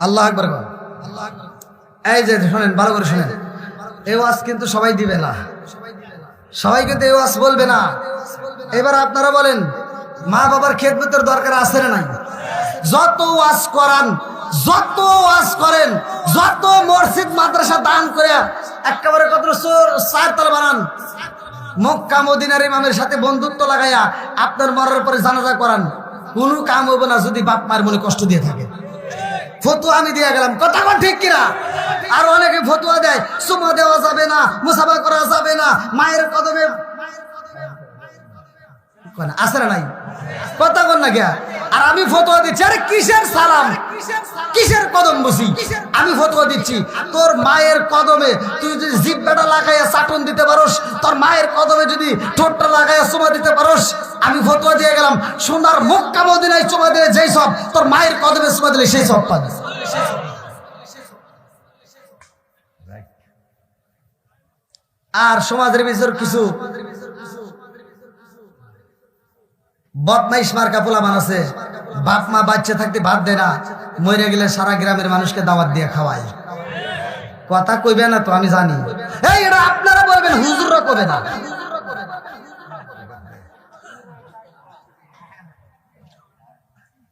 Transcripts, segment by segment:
আল্লাহ আকবার। এই যে শোনেন, ভালো করে শোনেন, এই ওয়াজ কিন্তু সবাই দিবে না, সবাই কিন্তু এই ওয়াজ বলবে না। এবার আপনারা বলেন, মা বাবার খেদমতের দরকার আছে না নাই? যত ওয়াজ করান, যত ওয়াজ করেন, যত মসজিদ মাদ্রাসা দান করে একেবারে কত চারতলা বানান, মক্কা মদিনার ইমামের সাথে বন্ধুত্ব লাগাইয়া আপনার মরার পরে জানাজা করান, কোনো কাম হবে না যদি বাপ মায়ের মনে কষ্ট দিয়ে থাকে। ফতুয়া আমি দিয়ে গেলাম, কথা কন ঠিক কিনা? আর অনেকে ফতুয়া দেয় সুমা দেওয়া যাবে না, মুসাফা করা যাবে না, মায়ের কদমে আছে না নাই? কথা কন না গিয়া। আর আমি ফতুয়া দিচ্ছি, আরে কিসের সালাম, কিসের কদম বসি? আমি ফতুয়া দিচ্ছি, তোর মায়ের কদমে তুই যদি জিব্বাটা লাগাইয়া চাটন দিতে পারোস, তোর মায়ের কদমে যদি ঠোঁটটা লাগাইয়া চুমা দিতে পারোস, আমি ফতুয়া দিয়ে গেলাম, সোনার মক্কা মদিনায় চুমা দিলে যেই সব, তোর মায়ের কদমে চুমা দিলে সেই সব পাবি। আর সমাজের ভিতর কিছু বদমাইশ মার্কা পোলাপান আছে, বাপ মা বাচ্চা থাকতে ভাত দেয় না, মরে গেলে সারা গ্রামের মানুষকে দাওয়াত দিয়ে খাওয়ায়। কথা কইবে না তো আমি জানি, এই এটা আপনারা বলবেন, হুজুররা কবে না।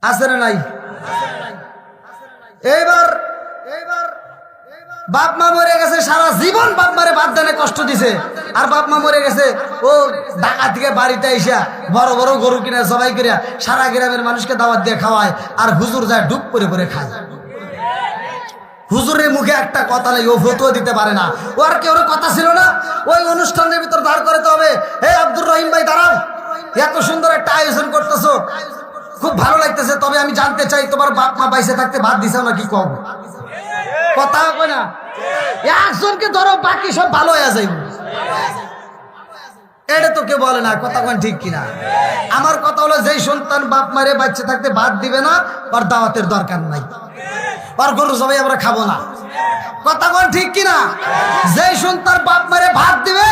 আছে না নাই? এইবার বাপ মা মরে গেছে, সারা জীবন বাপ মারে ভাত দেনে কষ্ট দিছে, আর বাপ মা মরে গেছে ও ঢাকা থেকে বাড়িতে আইসা বড় বড় গরু কিনা সবাই কিনা সারা গ্রামের মানুষকে দাওয়াত দিয়ে খাওয়ায়, আর হুজুর যায় ডুব করে করে খায়। হুজুরের মুখে একটা কথা নেই, ও ফতুয়া দিতে পারে না, ও আর কেউ কথা ছিল না, ওই অনুষ্ঠানের ভিতর দাঁড় করাতে হবে। হে আব্দুর রহিম ভাই দাঁড়াও, এত সুন্দর একটা আয়োজন করতেছো, খুব ভালো লাগতেছে, তবে আমি জানতে চাই তোমার বাপ মা বাইসে থাকতে ভাত দিছাও না কি কম? কথা কয় না, একজনকে ধরো বাকি সব ভালো হয়ে যাইব, এটা তো কেউ বলে না। কথা কন ঠিক কিনা? আমার কথা হলো, যেই সন্তান বাপ মারে বাচ্চা থাকতে ভাত দিবে না, ওর দাওয়াতের দরকার নাই, আর গরু সবাই আমরা খাবো না। কথা কন ঠিক কিনা? যেই সন্তান বাপ মারে ভাত দিবে,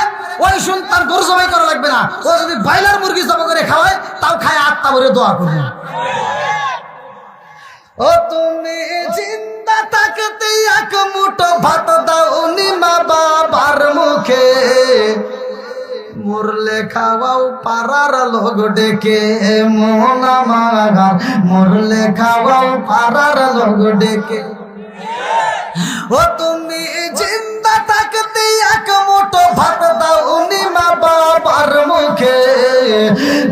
ওই সন্তান গরু জবাই করা লাগবে না, ও যদি ব্রয়লার মুরগি জবাই করে খাওয়ায় তাও খায়, আত্মা ভরে দোয়া করবে। ও তুমি জিন্দা থাকতে এক মুঠো ভাত দাও নি মা বাবার মুখে, মরলে খাওয়াও পাড়ার লোক ডেকে, মন আমার মরলে খাওয়াও পাড়ার লোক ডেকে। ও তুমি জিন্দা থাকতে এক মুঠো ভাত দাও নি মা বাবার মুখে,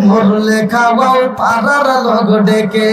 মরলে খাওয়াও পাড়ার লোক ডেকে,